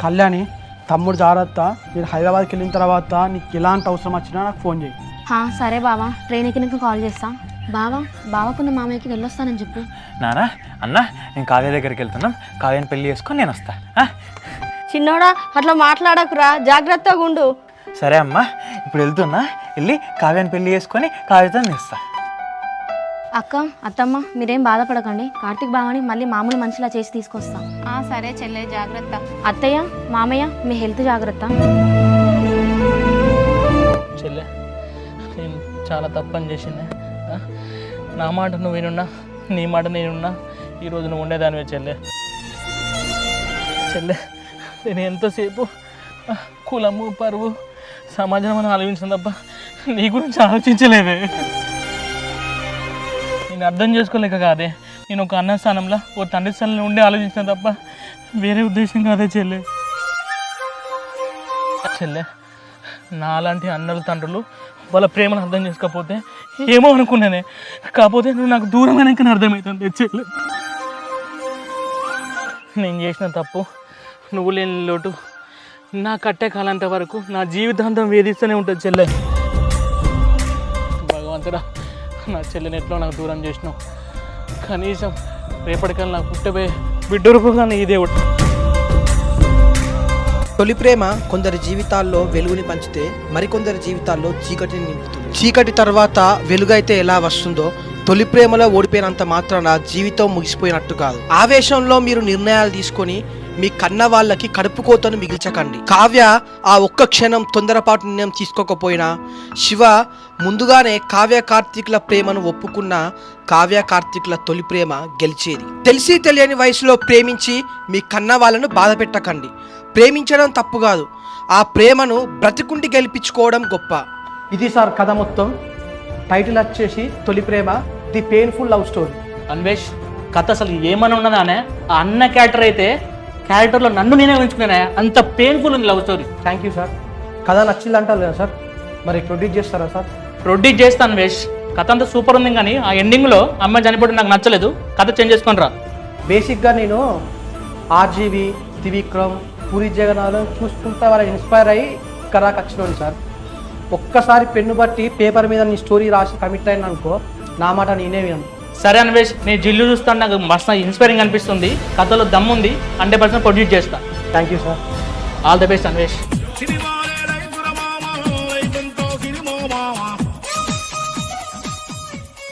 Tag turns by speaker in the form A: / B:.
A: కళ్యాణి, తమ్ముడు జాగ్రత్త. మీరు హైదరాబాద్కి వెళ్ళిన తర్వాత నీకు ఎలాంటి అవసరం వచ్చినా నాకు ఫోన్ చేయి.
B: సరే బావా, ట్రైన్ ఎక్కినాక కాల్ చేస్తా. బావకున్న మామయ్యకి వెళ్ళొస్తానని చెప్పు.
C: నానా అన్న నేను కావ్య దగ్గరికి వెళ్తున్నాం, కావ్యని పెళ్లి చేసుకొని నేను వస్తా.
B: చిన్నోడా అట్లా మాట్లాడకురా, జాగ్రత్తగా ఉండు.
C: సరే అమ్మా, ఇప్పుడు వెళ్తున్నా, వెళ్ళి కావ్యని పెళ్లి చేసుకొని కావ్యతో నేస్తా.
B: అక్క, అత్తమ్మ మీరేం బాధపడకండి. కార్తీక్ బావని మళ్ళీ మామూలు మనిషిలా చేసి తీసుకొస్తా.
D: సరే చెల్లె, జాగ్రత్త.
B: అత్తయ్య, మామయ్య మీ హెల్త్ జాగ్రత్త.
E: చెల్లె, నేను చాలా తప్పని చేసిందే. నా మాట నువ్వు వినున్నా, నీ మాట నేనున్నా, ఈరోజు నువ్వు ఉండేదానివే చెల్లె. చెల్లె, నేను ఎంతసేపు కులము పరువు సమాజం అని ఆలోచించిన తప్ప నీ గురించి ఆలోచించలేదే. నేను అర్థం చేసుకోలేక కాదే, నేను ఒక అన్న స్థానంలో ఓ తండ్రి స్థానంలో ఉండి ఆలోచించిన తప్ప వేరే ఉద్దేశం కాదే చెల్లె. చెల్లె, నాలాంటి అన్నల తండ్రులు వాళ్ళ ప్రేమను అర్థం చేసుకోకపోతే ఏమో అనుకున్నానే, కాకపోతే నువ్వు నాకు దూరమైనాకనే అర్థమవుతుంది చెల్లె. నేను చేసిన తప్పు, నువ్వు లేని లోటు నా కట్టే కాలంత వరకు నా జీవితాంతం వేధిస్తూనే ఉంటుంది చెల్లె. భగవంతుడా, నా చెల్లెని ఎట్లో నాకు దూరం చేసినావు. కనీసం రేపటికల్లా నాకు పుట్టబోయే బిడ్డ రూపంగా ఈ దేవుడు.
F: తొలి ప్రేమ కొందరి జీవితాల్లో వెలుగుని పంచితే మరికొందరి జీవితాల్లో చీకటిని నింపుతుంది. చీకటి తర్వాత వెలుగైతే ఎలా వస్తుందో, తొలి ప్రేమలో ఓడిపోయినంత మాత్రాన జీవితం ముగిసిపోయినట్టు కాదు. ఆవేశంలో మీరు నిర్ణయాలు తీసుకొని మీ కన్న వాళ్ళకి కడుపు కోతను మిగిల్చకండి. కావ్య ఆ ఒక్క క్షణం తొందరపాటు నిర్ణయం తీసుకోకపోయినా, శివ ముందుగానే కావ్య కార్తీకుల ప్రేమను ఒప్పుకున్న కావ్య కార్తీకుల తొలి ప్రేమ గెలిచేది. తెలిసి తెలియని వయసులో ప్రేమించి మీ కన్న వాళ్ళను బాధ పెట్టకండి. ప్రేమించడం తప్పు కాదు, ఆ ప్రేమను బ్రతికుండి గెలిపించుకోవడం గొప్ప.
A: ఇది సార్ కథ మొత్తం. టైటిల్ వచ్చేసి Tholi Prema, the painful love story.
E: Anvesh, కథ అసలు ఏమని ఉన్నదానే, ఆ అన్న క్యారెక్టర్ అయితే క్యారెక్టర్లో నన్ను నేనే ఉంచుకున్నానే, అంత పెయిన్ఫుల్ ఉంది love story.
A: Thank you sir. కథ నచ్చింది అంటారు కదా సార్, మరి ప్రొడ్యూస్ చేస్తారా సార్?
E: ప్రొడ్యూస్ చేస్తాను అన్వేష్. కథ అంతా సూపర్ ఉంది, కానీ ఆ ఎండింగ్లో అమ్మాయి చనిపోవడం నాకు నచ్చలేదు. కథ చేంజ్ చేసుకొని రా.
A: బేసిక్గా నేను ఆర్జీవి, త్రివిక్రమ్, పూరి జగన్నాథ్ చూసుకుంటా వాళ్ళని ఇన్స్పైర్ అయ్యి ఇక్కడ వచ్చినాను సార్. ఒక్కసారి పెన్ను బట్టి పేపర్ మీద నీ స్టోరీ రాసి కమిట్ అయిన అనుకో, నా మాట నేనే విన్నాను.
E: సరే అన్వేష్, నేను జిల్లు చూస్తాను, నాకు మస్తు ఇన్స్పైరింగ్ అనిపిస్తుంది. కథలో దమ్ముంది, 100% ప్రొడ్యూస్ చేస్తా.
A: Thank you sir.
E: All the best Anvesh.